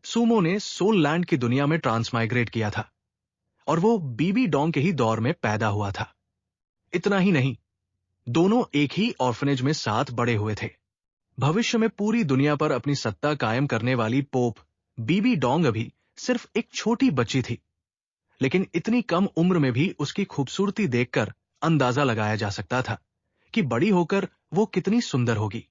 Sumo ने soul land की दुनिया में ट्रांसमाइग्रेट किया था और वो बीबी डोंग के ही दौर में पैदा हुआ था। इतना ही नहीं, दोनों एक ही ऑर्फनेज में साथ बड़े हुए थे। भविष्य में पूरी दुनिया पर अपनी सत्ता कायम करने वाली पोप बीबी डोंग अभी सिर्फ एक छोटी बच्ची थी, लेकिन इतनी कम उम्र में भी उसकी खूबसूरती देखकर अंदाजा लगाया जा सकता था कि बड़ी होकर वो कितनी सुंदर होगी।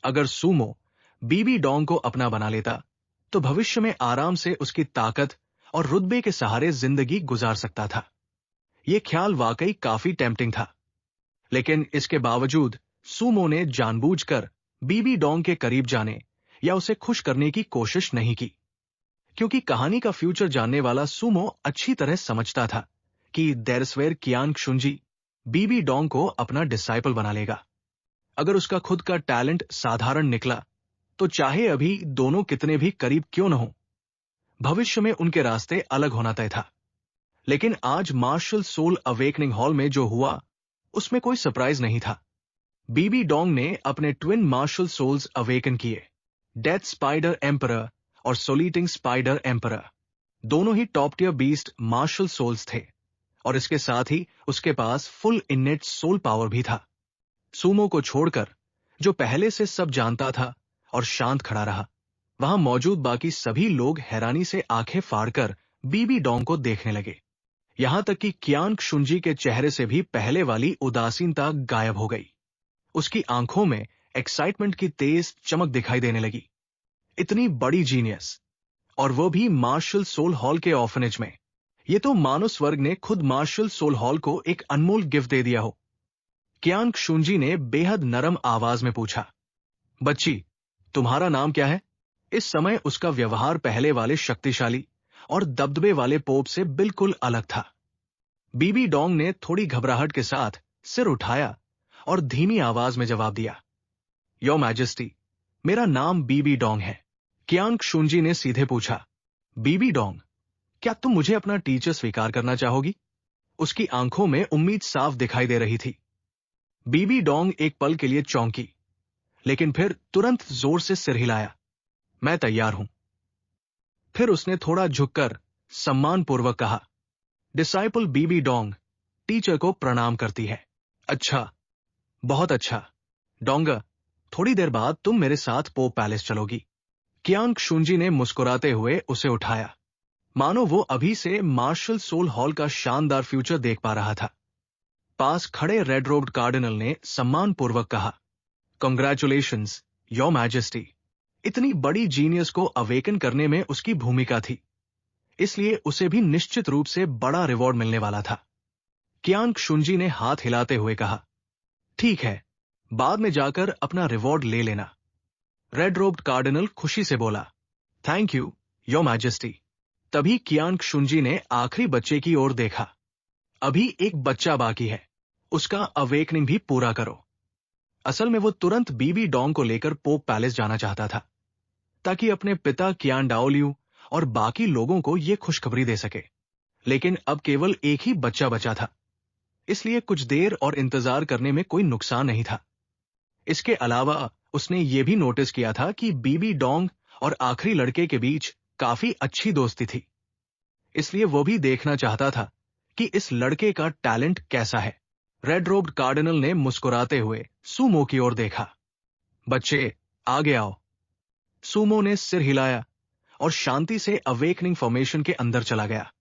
अगर सूमो बीबी डोंग को अपना बना लेता तो भविष्य में आराम से उसकी ताकत और रुतबे के सहारे जिंदगी गुजार सकता था। यह ख्याल वाकई काफी टेम्पटिंग था, लेकिन इसके बावजूद सूमो ने जानबूझकर बीबी डोंग के करीब जाने या उसे खुश करने की कोशिश नहीं की, क्योंकि कहानी का फ्यूचर जानने वाला सूमो अच्छी तरह समझता था कि देरस्वेर कियांग शुंजी बीबी डोंग को अपना डिसाइपल बना लेगा। अगर उसका खुद का टैलेंट साधारण निकला तो चाहे अभी दोनों कितने भी करीब क्यों न हो, भविष्य में उनके रास्ते अलग होना तय था। लेकिन आज मार्शल सोल अवेकनिंग हॉल में जो हुआ उसमें कोई सरप्राइज नहीं था। बीबी डोंग ने अपने ट्विन मार्शल सोल्स अवेकन किए, डेथ स्पाइडर एम्परर और सोलिटिंग स्पाइडर एम्परर। दोनों ही top tier beast martial souls थे और इसके साथ ही उसके पास फुल इनेट सोल पावर भी था। सूमो को छोड़कर, जो पहले से सब जानता था और शांत खड़ा रहा, वहां मौजूद बाकी सभी लोग हैरानी से आंखें फाड़कर बीबी डोंग को देखने लगे। यहां तक कि कियांग शुंजी के चेहरे से भी पहले वाली उदासीनता गायब हो गई। उसकी आंखों में एक्साइटमेंट की तेज चमक दिखाई देने लगी। इतनी बड़ी जीनियस, और वो भी मार्शल सोल हॉल के ऑर्फनेज में। ये तो मानो स्वर्ग ने खुद मार्शल सोल हॉल को एक अनमोल गिफ्ट दे दिया हो। कियांग शुंजी ने बेहद नरम आवाज में पूछा, बच्ची, तुम्हारा नाम क्या है? इस समय उसका व्यवहार पहले वाले शक्तिशाली और दबदबे वाले पोप से बिल्कुल अलग था। बीबी डोंग ने थोड़ी घबराहट के साथ सिर उठाया और धीमी आवाज में जवाब दिया, योर मैजेस्टी, मेरा नाम बीबी डोंग है। कियांग शुंजी ने सीधे पूछा, बीबी डोंग, क्या तुम मुझे अपना टीचर स्वीकार करना चाहोगी? उसकी आंखों में उम्मीद साफ दिखाई दे रही थी। बीबी डोंग एक पल के लिए चौंकी, लेकिन फिर तुरंत जोर से सिर हिलाया, मैं तैयार हूं। फिर उसने थोड़ा झुककर सम्मानपूर्वक कहा, डिसाइपल बीबी डोंग टीचर को प्रणाम करती है। अच्छा, बहुत अच्छा। डोंगा, थोड़ी देर बाद तुम मेरे साथ पोप पैलेस चलोगी। कियांग शुंजी ने मुस्कुराते हुए उसे उठाया, मानो वो अभी से मार्शल सोल हॉल का शानदार फ्यूचर देख पा रहा था। पास खड़े रेड रोब्ड कार्डिनल ने सम्मानपूर्वक कहा, कांग्रेचुलेशंस योर मैजेस्टी। इतनी बड़ी जीनियस को अवेकन करने में उसकी भूमिका थी, इसलिए उसे भी निश्चित रूप से बड़ा रिवॉर्ड मिलने वाला था। कियांग शुंजी ने हाथ हिलाते हुए कहा, ठीक है, बाद में जाकर अपना रिवॉर्ड ले लेना। रेड रोब्ड कार्डिनल खुशी से बोला, थैंक यू योर मैजेस्टी। तभी कियांग शुंजी ने आखिरी बच्चे की ओर देखा, अभी एक बच्चा बाकी है, उसका अवेकनिंग भी पूरा करो। असल में वो तुरंत बीबी डोंग को लेकर पोप पैलेस जाना चाहता था, ताकि अपने पिता कियान डाओलियू और बाकी लोगों को ये खुशखबरी दे सके। लेकिन अब केवल एक ही बच्चा बचा था, इसलिए कुछ देर और इंतजार करने में कोई नुकसान नहीं था। इसके अलावा उसने ये भी नोटिस किया था कि बीबी डोंग और आखिरी लड़के के बीच काफी अच्छी दोस्ती थी, इसलिए वो भी देखना चाहता था कि इस लड़के का टैलेंट कैसा है। रेड रोब्ड कार्डिनल ने मुस्कुराते हुए सूमो की ओर देखा, बच्चे आगे आओ। सूमो ने सिर हिलाया और शांति से अवेकनिंग फॉर्मेशन के अंदर चला गया।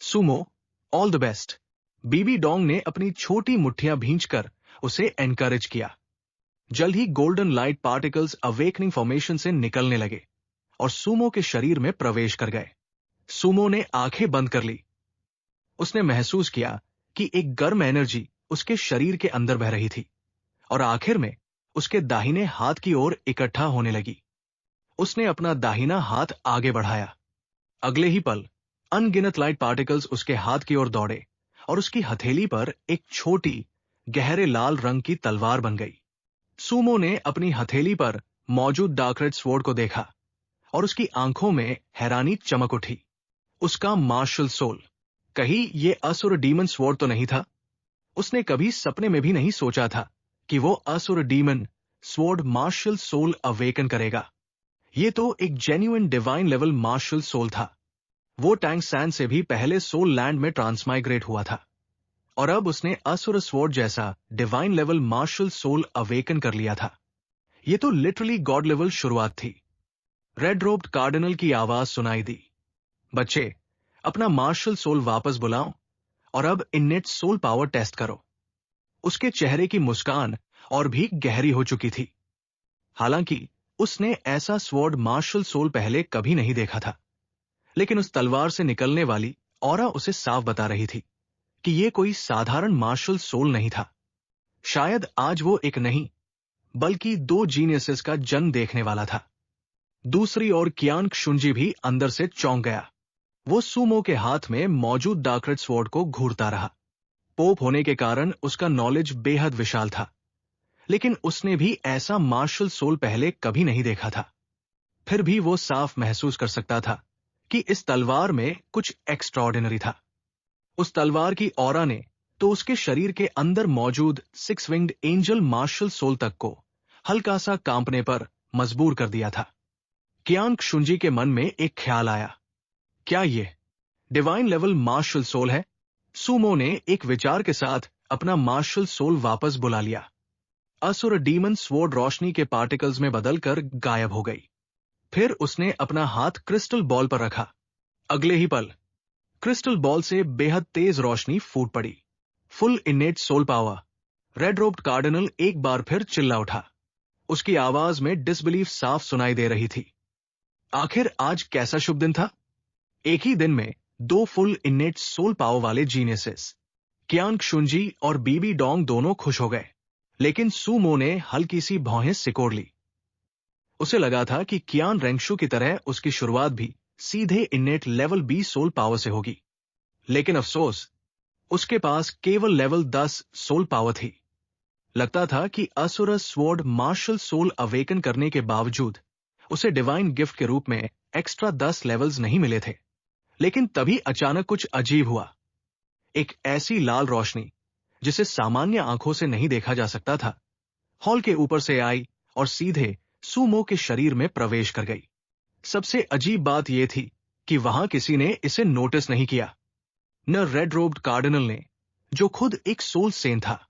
सूमो, all the best. Bibi Dong ने अपनी छोटी मुट्ठियां भींचकर उसे एनकरेज किया। जल्द ही golden light particles awakening formation से निकलने लगे और सूमो के शरीर में प्रवेश कर गए। सूमो ने आंखें बंद कर ली। उसने महसूस किया कि एक गर्म एनर्जी उसके शरीर के अंदर बह रही थी और आखिर में उसके दाहिने हाथ की ओर इकट्ठा होने लगी। उसने अपना दाहिना हाथ आगे बढ़ाया। अगले ही पल अनगिनत लाइट पार्टिकल्स उसके हाथ की ओर दौड़े और उसकी हथेली पर एक छोटी, गहरे लाल रंग की तलवार बन गई। सूमो ने अपनी हथेली पर मौजूद डार्क रेड स्वॉर्ड को देखा और उसकी आंखों में हैरानी चमक उठी। उसका मार्शल सोल, कहीं ये असुर डीमन स्वॉर्ड तो नहीं था? उसने कभी सपने में भी नहीं सोचा था कि वो असुर demon sword martial soul awaken करेगा। ये तो एक genuine divine level martial soul था। वो टैंक सैंड से भी पहले सोल लैंड में ट्रांसमाइग्रेट हुआ था, और अब उसने असुर स्वॉर्ड जैसा divine level martial soul awaken कर लिया था। ये तो लिटरली गॉड लेवल शुरुआत थी। रेड रोब्ड कार्डिनल की आवाज सुनाई दी, बच्चे, अपना मार्शल सोल वापस बुलाओ और अब इन्नेट सोल पावर टेस्ट करो। उसके चेहरे की मुस्कान और भी गहरी हो चुकी थी। हालांकि उसने ऐसा स्वॉर्ड मार्शल सोल पहले कभी नहीं देखा था, लेकिन उस तलवार से निकलने वाली ऑरा उसे साफ बता रही थी कि यह कोई साधारण मार्शल सोल नहीं था। शायद आज वो एक नहीं, बल्कि दो जीनियसेस का जन्म देखने वाला था। दूसरी ओर कियान क्षुंजी भी अंदर से चौंक गया। वो सूमो के हाथ में मौजूद डार्करेड स्वॉर्ड को घूरता रहा। पोप होने के कारण उसका नॉलेज बेहद विशाल था, लेकिन उसने भी ऐसा मार्शल सोल पहले कभी नहीं देखा था। फिर भी वो साफ महसूस कर सकता था कि इस तलवार में कुछ एक्स्ट्राऑर्डिनरी था। उस तलवार की ऑरा ने तो उसके शरीर के अंदर मौजूद 6 विंग्ड एंजल मार्शल सोल तक को हल्का सा कांपने पर मजबूर कर दिया था। कियान क्षुंजी के मन में एक ख्याल आया, क्या ये डिवाइन लेवल मार्शल सोल है? सूमो ने एक विचार के साथ अपना मार्शल सोल वापस बुला लिया। असुर डीमन स्वॉर्ड रोशनी के पार्टिकल्स में बदलकर गायब हो गई। फिर उसने अपना हाथ क्रिस्टल बॉल पर रखा। अगले ही पल क्रिस्टल बॉल से बेहद तेज रोशनी फूट पड़ी। Full innate soul power. Red robed cardinal एक बार फिर चिल्ला उठा। उसकी आवाज में डिसबिलीफ साफ सुनाई दे रही थी। आखिर आज कैसा शुभ दिन था? एक ही दिन में दो फुल इनेट सोल पावर वाले जीनियसेस, कियान क्षुंजी और बीबी डोंग, दोनों खुश हो गए। लेकिन सूमो ने हल्की सी भौहें सिकोड़ ली। उसे लगा था कि कियान रेंगशु की तरह उसकी शुरुआत भी सीधे इनेट लेवल 20 सोल पावर से होगी। लेकिन अफसोस, उसके पास केवल लेवल 10 सोल पावर थी। लगता था कि असुर स्वॉर्ड मार्शल सोल अवेकन करने के बावजूद उसे डिवाइन गिफ्ट के रूप में एक्स्ट्रा 10 लेवल्स नहीं मिले थे। लेकिन तभी अचानक कुछ अजीब हुआ। एक ऐसी लाल रोशनी जिसे सामान्य आंखों से नहीं देखा जा सकता था, हॉल के ऊपर से आई और सीधे सूमो के शरीर में प्रवेश कर गई। सबसे अजीब बात यह थी कि वहां किसी ने इसे नोटिस नहीं किया। न रेड रोब्ड कार्डिनल ने, जो खुद एक सोल सेन था,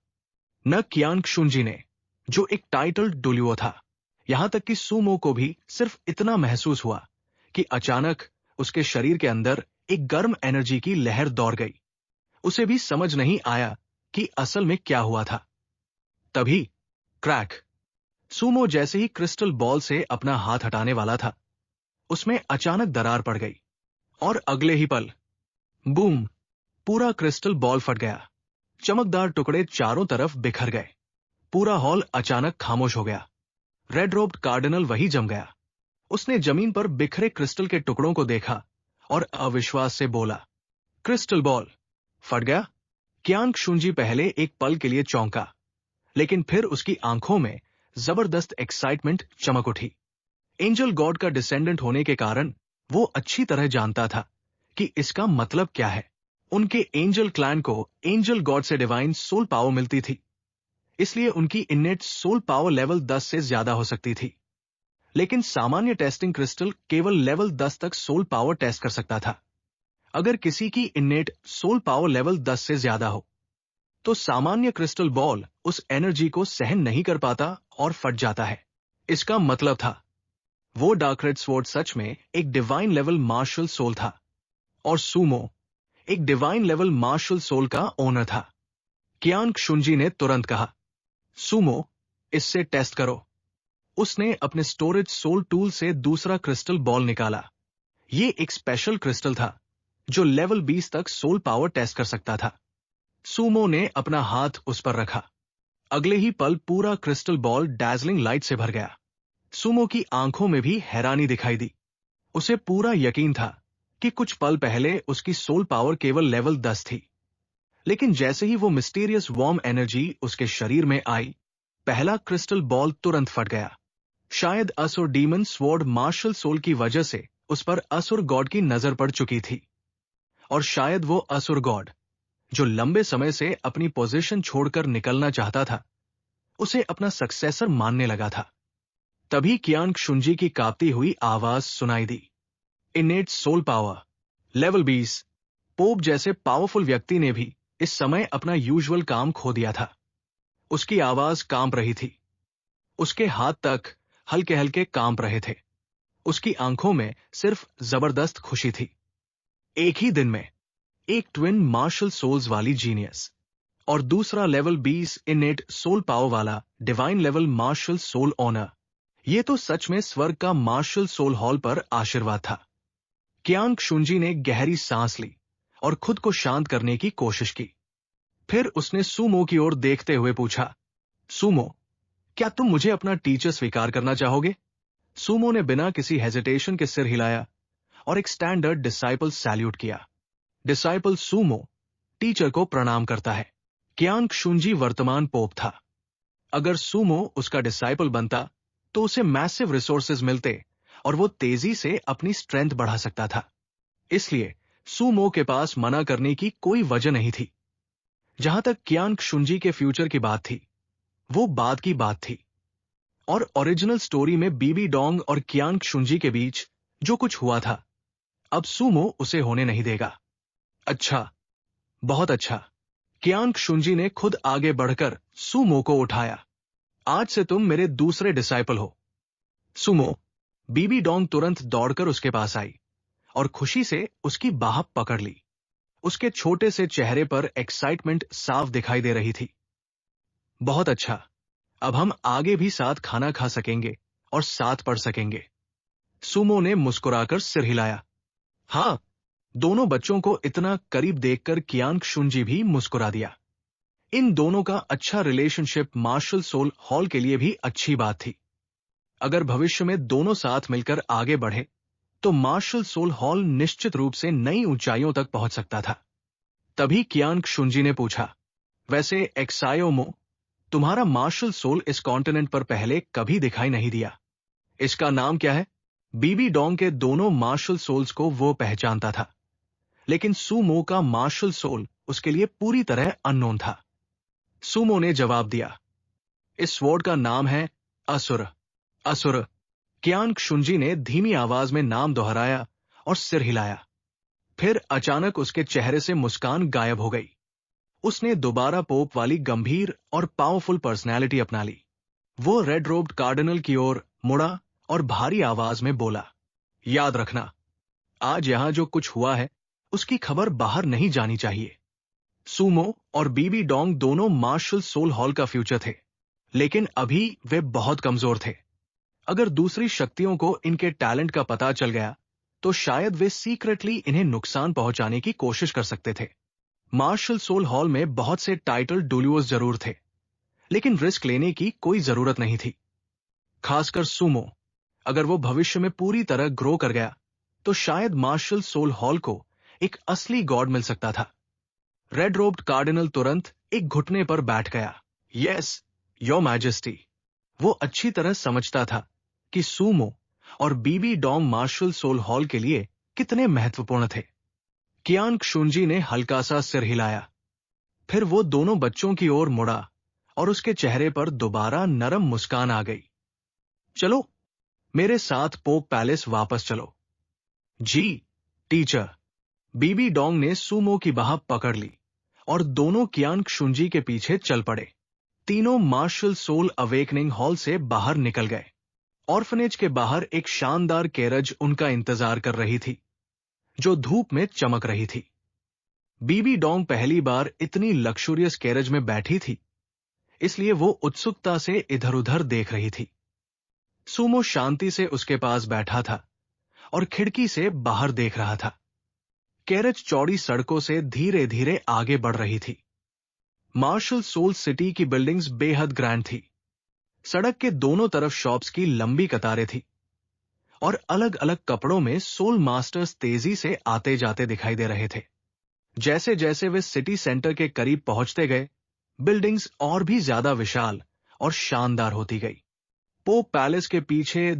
न कियान क्षुंजी ने, जो एक टाइटल डुलियो था। यहां तक कि सूमो को भी सिर्फ इतना महसूस हुआ कि अचानक उसके शरीर के अंदर एक गर्म एनर्जी की लहर दौड़ गई। उसे भी समझ नहीं आया कि असल में क्या हुआ था। तभी क्रैक! सूमो जैसे ही क्रिस्टल बॉल से अपना हाथ हटाने वाला था, उसमें अचानक दरार पड़ गई और अगले ही पल बूम! पूरा क्रिस्टल बॉल फट गया। चमकदार टुकड़े चारों तरफ बिखर गए। पूरा हॉल अचानक खामोश हो गया। रेड रोब्ड कार्डिनल वही जम गया। उसने जमीन पर बिखरे क्रिस्टल के टुकड़ों को देखा और अविश्वास से बोला, क्रिस्टल बॉल फट गया? कियान क्षुंजी पहले एक पल के लिए चौंका, लेकिन फिर उसकी आंखों में जबरदस्त एक्साइटमेंट चमक उठी। एंजल गॉड का डिसेंडेंट होने के कारण वो अच्छी तरह जानता था कि इसका मतलब क्या है। उनके एंजल क्लैन को एंजल गॉड से डिवाइन सोल पावर मिलती थी, इसलिए उनकी इनेट सोल पावर लेवल 10 से ज्यादा हो सकती थी। लेकिन सामान्य टेस्टिंग क्रिस्टल केवल लेवल 10 तक सोल पावर टेस्ट कर सकता था। अगर किसी की इनेट सोल पावर लेवल 10 से ज्यादा हो, तो सामान्य क्रिस्टल बॉल उस एनर्जी को सहन नहीं कर पाता और फट जाता है। इसका मतलब था वो डार्करेड स्वॉर्ड सच में एक डिवाइन लेवल मार्शल सोल था, और सूमो एक डिवाइन लेवल मार्शल सोल का ओनर था। कियान क्षुंजी ने तुरंत कहा, सूमो, इससे टेस्ट करो। उसने अपने स्टोरेज सोल टूल से दूसरा क्रिस्टल बॉल निकाला। ये एक स्पेशल क्रिस्टल था जो लेवल 20 तक सोल पावर टेस्ट कर सकता था। सूमो ने अपना हाथ उस पर रखा। अगले ही पल पूरा क्रिस्टल बॉल डैजलिंग लाइट से भर गया। सूमो की आंखों में भी हैरानी दिखाई दी। उसे पूरा यकीन था कि कुछ पल पहले उसकी सोल पावर केवल लेवल 10 थी, लेकिन जैसे ही वो मिस्टीरियस वार्म एनर्जी उसके शरीर में आई, पहला क्रिस्टल बॉल तुरंत फट गया। शायद असुर डीमन स्वॉर्ड मार्शल सोल की वजह से उस पर असुर गॉड की नजर पड़ चुकी थी, और शायद वो असुर गॉड, जो लंबे समय से अपनी पोजीशन छोड़कर निकलना चाहता था, उसे अपना सक्सेसर मानने लगा था। तभी कियांग शुंजी की कांपती हुई आवाज सुनाई दी। Innate soul power, level 20। Pope जैसे पावरफुल व्यक्ति ने भी इस समय अपना यूजुअल काम खो दिया था। उसकी आवाज कांप रही थी। उसके हाथ तक हल्के हल्के कांप रहे थे। उसकी आंखों में सिर्फ जबरदस्त खुशी थी। एक ही दिन में एक ट्विन मार्शल सोल्स वाली जीनियस और दूसरा लेवल 20 इनेट सोल पावर वाला divine level martial soul honour. ये तो सच में स्वर्ग का मार्शल सोल हॉल पर आशीर्वाद था। कियांग शुंजी ने गहरी सांस ली और खुद को शांत करने की कोशिश की। फिर उसने सूमो की ओर देखते हुए पूछा, सूमो, क्या तुम मुझे अपना टीचर स्वीकार करना चाहोगे? सूमो ने बिना किसी हेजिटेशन के सिर हिलाया और एक स्टैंडर्ड डिसाइपल सैल्यूट किया। डिसाइपल सूमो टीचर को प्रणाम करता है। कियांग शुंजी वर्तमान पोप था। अगर सूमो उसका डिसाइपल बनता तो उसे मैसिव रिसोर्सेज मिलते और वो तेजी से अपनी स्ट्रेंथ बढ़ा सकता था। इसलिए सूमो के पास मना करने की कोई वजह नहीं थी। जहां तक कियांग शुंजी के फ्यूचर की बात थी, वो बाद की बात थी। और ओरिजिनल स्टोरी में बीबी डोंग और कियांग शुंजी के बीच जो कुछ हुआ था, अब सूमो उसे होने नहीं देगा। अच्छा, बहुत अच्छा। कियांग शुंजी ने खुद आगे बढ़कर सूमो को उठाया। आज से तुम मेरे दूसरे डिसाइपल हो। सूमो, बीबी डोंग तुरंत दौड़कर उसके पास आई और खुशी से उसकी बाह पकड़ ली। उसके छोटे से चेहरे पर एक्साइटमेंट साफ दिखाई दे रही थी। बहुत अच्छा, अब हम आगे भी साथ खाना खा सकेंगे और साथ पढ़ सकेंगे। सूमो ने मुस्कुराकर सिर हिलाया। हाँ, दोनों बच्चों को इतना करीब देखकर कियांग शुंजी भी मुस्कुरा दिया। इन दोनों का अच्छा रिलेशनशिप मार्शल सोल हॉल के लिए भी अच्छी बात थी। अगर भविष्य में दोनों साथ मिलकर आगे बढ़े तो मार्शल सोल हॉल निश्चित रूप से नई ऊंचाइयों तक पहुंच सकता था। तभी कियांग शुंजी ने पूछा, वैसे एक्सायोमो, तुम्हारा मार्शल सोल इस कॉन्टिनेंट पर पहले कभी दिखाई नहीं दिया। इसका नाम क्या है? बीबी डोंग के दोनों मार्शल सोल्स को वो पहचानता था, लेकिन सूमो का मार्शल सोल उसके लिए पूरी तरह अननोन था। सूमो ने जवाब दिया, इस स्वॉर्ड का नाम है असुर। असुर। कियांग शुंजी ने धीमी आवाज में नाम दोहराया और सिर हिलाया। फिर अचानक उसके चेहरे से मुस्कान गायब हो गई। उसने दोबारा पोप वाली गंभीर और पावरफुल पर्सनैलिटी अपना ली। वो रेड रोब्ड कार्डिनल की ओर मुड़ा और भारी आवाज में बोला, याद रखना, आज यहां जो कुछ हुआ है उसकी खबर बाहर नहीं जानी चाहिए। सूमो और बीबी डोंग दोनों मार्शल सोल हॉल का फ्यूचर थे, लेकिन अभी वे बहुत कमजोर थे। अगर दूसरी शक्तियों को इनके टैलेंट का पता चल गया तो शायद वे सीक्रेटली इन्हें नुकसान पहुंचाने की कोशिश कर सकते थे। मार्शल सोल हॉल में बहुत से टाइटल डुलियोस जरूर थे, लेकिन रिस्क लेने की कोई जरूरत नहीं थी। खासकर सूमो, अगर वो भविष्य में पूरी तरह ग्रो कर गया तो शायद मार्शल सोल हॉल को एक असली गॉड मिल सकता था। रेड रोब्ड कार्डिनल तुरंत एक घुटने पर बैठ गया। Yes, your majesty. वो अच्छी तरह समझता था कि सूमो और बीबी डोंग मार्शल सोल हॉल के लिए कितने महत्वपूर्ण थे। कियांग शुंजी ने हल्का सा सिर हिलाया। फिर वो दोनों बच्चों की ओर मुड़ा और उसके चेहरे पर दोबारा नरम मुस्कान आ गई। चलो, मेरे साथ पोप पैलेस वापस चलो। जी, टीचर। बीबी डोंग ने सूमो की बाह पकड़ ली और दोनों कियांग शुंजी के पीछे चल पड़े। तीनों मार्शल सोल अवेकनिंग हॉल से बाहर निकल गए। ऑर्फनेज के बाहर एक शानदार कैरेज उनका इंतजार कर रही थी, जो धूप में चमक रही थी। बीबी डोंग पहली बार इतनी लक्सुरियस कैरेज में बैठी थी, इसलिए वो उत्सुकता से इधर-उधर देख रही थी। सूमो शांति से उसके पास बैठा था और खिड़की से बाहर देख रहा था। कैरेज चौड़ी सड़कों से धीरे धीरे आगे बढ़ रही थी। मार्शल सोल सिटी की बिल्डिंग्स बेहद ग्रैंड थी। सड़क के दोनों तरफ शॉप्स की लंबी कतारें थी और अलग अलग कपड़ों में सोल मास्टर्स तेजी से आते जाते दिखाई दे रहे थे। जैसे जैसे वे सिटी सेंटर के करीब पहुंचते गए, बिल्डिंग्स और भी ज्यादा विशाल और शानदार होती गई। पोप पैलेस के पीछे